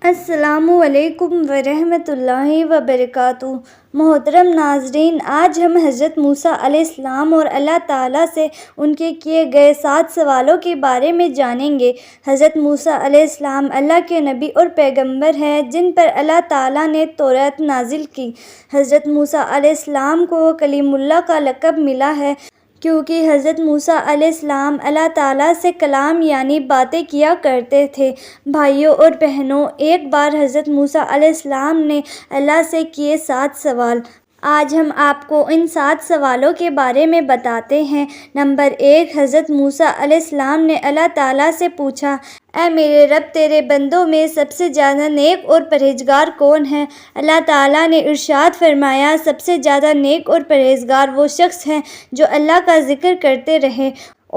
السلام علیکم ورحمۃ اللہ وبرکاتہ۔ محترم ناظرین، آج ہم حضرت موسیٰ علیہ السلام اور اللہ تعالیٰ سے ان کے کیے گئے 7 سوالوں کے بارے میں جانیں گے۔ حضرت موسیٰ علیہ السلام اللہ کے نبی اور پیغمبر ہیں جن پر اللہ تعالیٰ نے تورات نازل کی۔ حضرت موسیٰ علیہ السلام کو کلیم اللہ کا لقب ملا ہے کیونکہ حضرت موسیٰ علیہ السلام اللہ تعالیٰ سے کلام یعنی باتیں کیا کرتے تھے۔ بھائیوں اور بہنوں، ایک بار حضرت موسیٰ علیہ السلام نے اللہ سے کیے 7 سوال۔ آج ہم آپ کو ان 7 سوالوں کے بارے میں بتاتے ہیں۔ نمبر 1، حضرت موسیٰ علیہ السلام نے اللہ تعالیٰ سے پوچھا، اے میرے رب، تیرے بندوں میں سب سے زیادہ نیک اور پرہیزگار کون ہے؟ اللہ تعالیٰ نے ارشاد فرمایا، سب سے زیادہ نیک اور پرہیزگار وہ شخص ہیں جو اللہ کا ذکر کرتے رہے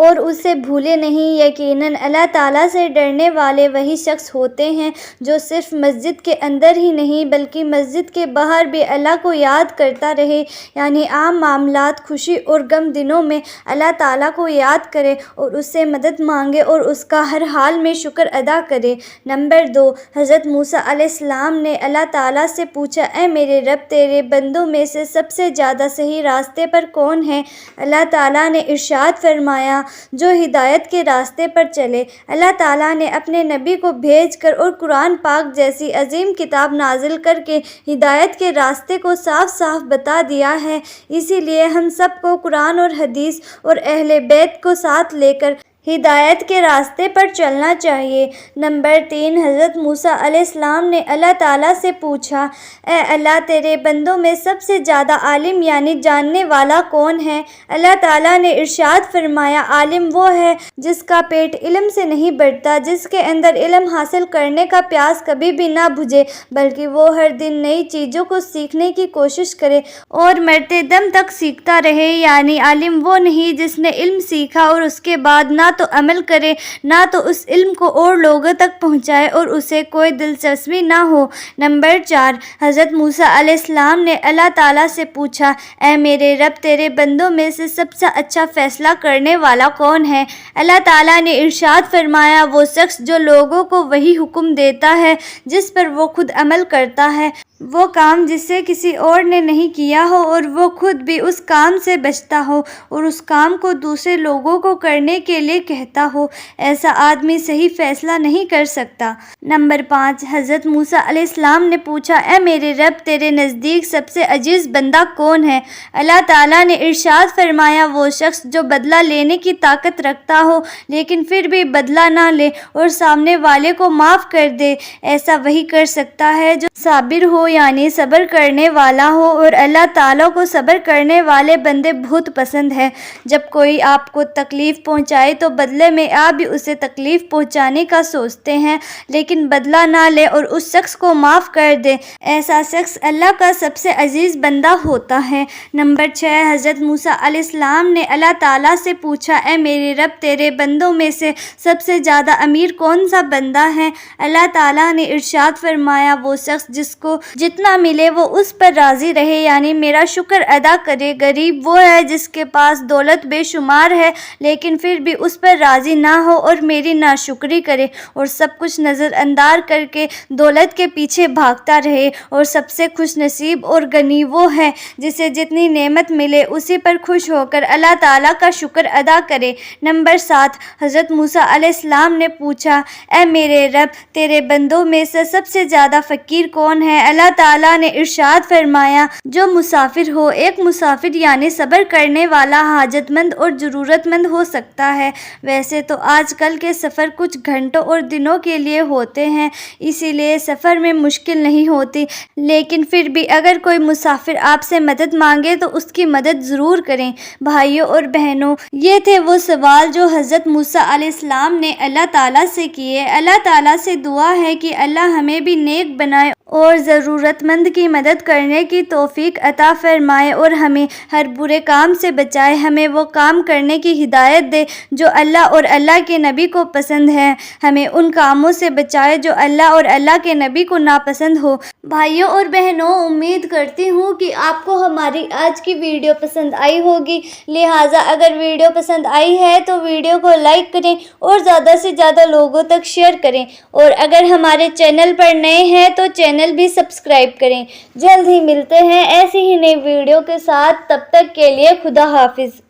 اور اسے بھولے نہیں۔ یقیناً اللہ تعالیٰ سے ڈرنے والے وہی شخص ہوتے ہیں جو صرف مسجد کے اندر ہی نہیں بلکہ مسجد کے باہر بھی اللہ کو یاد کرتا رہے، یعنی عام معاملات، خوشی اور غم دنوں میں اللہ تعالیٰ کو یاد کرے اور اس سے مدد مانگے اور اس کا ہر حال میں شکر ادا کرے۔ نمبر 2، حضرت موسیٰ علیہ السلام نے اللہ تعالیٰ سے پوچھا، اے میرے رب، تیرے بندوں میں سے سب سے زیادہ صحیح راستے پر کون ہے؟ اللہ تعالیٰ نے ارشاد فرمایا، جو ہدایت کے راستے پر چلے۔ اللہ تعالیٰ نے اپنے نبی کو بھیج کر اور قرآن پاک جیسی عظیم کتاب نازل کر کے ہدایت کے راستے کو صاف صاف بتا دیا ہے۔ اسی لیے ہم سب کو قرآن اور حدیث اور اہل بیت کو ساتھ لے کر ہدایت کے راستے پر چلنا چاہیے۔ نمبر 3، حضرت موسیٰ علیہ السلام نے اللہ تعالیٰ سے پوچھا، اے اللہ، تیرے بندوں میں سب سے زیادہ عالم یعنی جاننے والا کون ہے؟ اللہ تعالیٰ نے ارشاد فرمایا، عالم وہ ہے جس کا پیٹ علم سے نہیں بھرتا، جس کے اندر علم حاصل کرنے کا پیاس کبھی بھی نہ بجھے، بلکہ وہ ہر دن نئی چیزوں کو سیکھنے کی کوشش کرے اور مرتے دم تک سیکھتا رہے۔ یعنی عالم وہ نہیں جس نے علم سیکھا اور اس کے بعد نہ تو عمل کرے، نہ تو اس علم کو اور لوگوں تک پہنچائے اور اسے کوئی دلچسپی نہ ہو۔ نمبر 4، حضرت موسیٰ علیہ السلام نے اللہ تعالیٰ سے پوچھا، اے میرے رب، تیرے بندوں میں سے سب سے اچھا فیصلہ کرنے والا کون ہے؟ اللہ تعالیٰ نے ارشاد فرمایا، وہ شخص جو لوگوں کو وہی حکم دیتا ہے جس پر وہ خود عمل کرتا ہے، وہ کام جسے کسی اور نے نہیں کیا ہو اور وہ خود بھی اس کام سے بچتا ہو اور اس کام کو دوسرے لوگوں کو کرنے کے لیے کہتا ہو، ایسا آدمی صحیح فیصلہ نہیں کر سکتا۔ نمبر 5، حضرت موسیٰ علیہ السلام نے پوچھا، اے میرے رب، تیرے نزدیک سب سے عزیز بندہ کون ہے؟ اللہ تعالیٰ نے ارشاد فرمایا، وہ شخص جو بدلہ لینے کی طاقت رکھتا ہو لیکن پھر بھی بدلہ نہ لے اور سامنے والے کو معاف کر دے، ایسا وہی کر سکتا ہے جو صابر ہو یعنی صبر کرنے والا ہو، اور اللہ تعالیٰ کو صبر کرنے والے بندے بہت پسند ہیں۔ جب کوئی آپ کو تکلیف پہنچائے تو بدلے میں آپ بھی اسے تکلیف پہنچانے کا سوچتے ہیں لیکن بدلہ نہ لے اور اس شخص کو معاف کر دے، ایسا شخص اللہ کا سب سے عزیز بندہ ہوتا ہے۔ نمبر 6، حضرت موسیٰ علیہ السلام نے اللہ تعالیٰ سے پوچھا، اے میرے رب، تیرے بندوں میں سے سب سے زیادہ امیر کون سا بندہ ہے؟ اللہ تعالیٰ نے ارشاد فرمایا، وہ شخص جس کو جتنا ملے وہ اس پر راضی رہے یعنی میرا شکر ادا کرے۔ غریب وہ ہے جس کے پاس دولت بے شمار ہے لیکن پھر بھی اس پر راضی نہ ہو اور میری ناشکری کرے اور سب کچھ نظر انداز کر کے دولت کے پیچھے بھاگتا رہے۔ اور سب سے خوش نصیب اور غنی وہ ہے جسے جتنی نعمت ملے اسی پر خوش ہو کر اللہ تعالیٰ کا شکر ادا کرے۔ نمبر 7، حضرت موسیٰ علیہ السلام نے پوچھا، اے میرے رب، تیرے بندوں میں سے سب سے زیادہ فقیر کون ہے؟ اللہ تعالیٰ نے ارشاد فرمایا، جو مسافر ہو۔ ایک مسافر یعنی صبر کرنے والا حاجت مند اور ضرورت مند ہو سکتا ہے۔ ویسے تو آج کل کے سفر کچھ گھنٹوں اور دنوں کے لیے ہوتے ہیں، اسی لیے سفر میں مشکل نہیں ہوتی، لیکن پھر بھی اگر کوئی مسافر آپ سے مدد مانگے تو اس کی مدد ضرور کریں۔ بھائیوں اور بہنوں، یہ تھے وہ سوال جو حضرت موسیٰ علیہ السلام نے اللہ تعالیٰ سے کیے۔ اللہ تعالیٰ سے دعا ہے کہ اللہ ہمیں بھی نیک بنائے اور ضرور ضرورت مند کی مدد کرنے کی توفیق عطا فرمائے اور ہمیں ہر برے کام سے بچائے، ہمیں وہ کام کرنے کی ہدایت دے جو اللہ اور اللہ کے نبی کو پسند ہے، ہمیں ان کاموں سے بچائے جو اللہ اور اللہ کے نبی کو ناپسند ہو۔ بھائیوں اور بہنوں، امید کرتی ہوں کہ آپ کو ہماری آج کی ویڈیو پسند آئی ہوگی، لہٰذا اگر ویڈیو پسند آئی ہے تو ویڈیو کو لائک کریں اور زیادہ سے زیادہ لوگوں تک شیئر کریں، اور اگر ہمارے چینل پر نئے ہیں تو چینل بھی سبسکرائب کریں۔ جلد ہی ملتے ہیں ایسی ہی نئی ویڈیو کے ساتھ، تب تک کے لیے خدا حافظ۔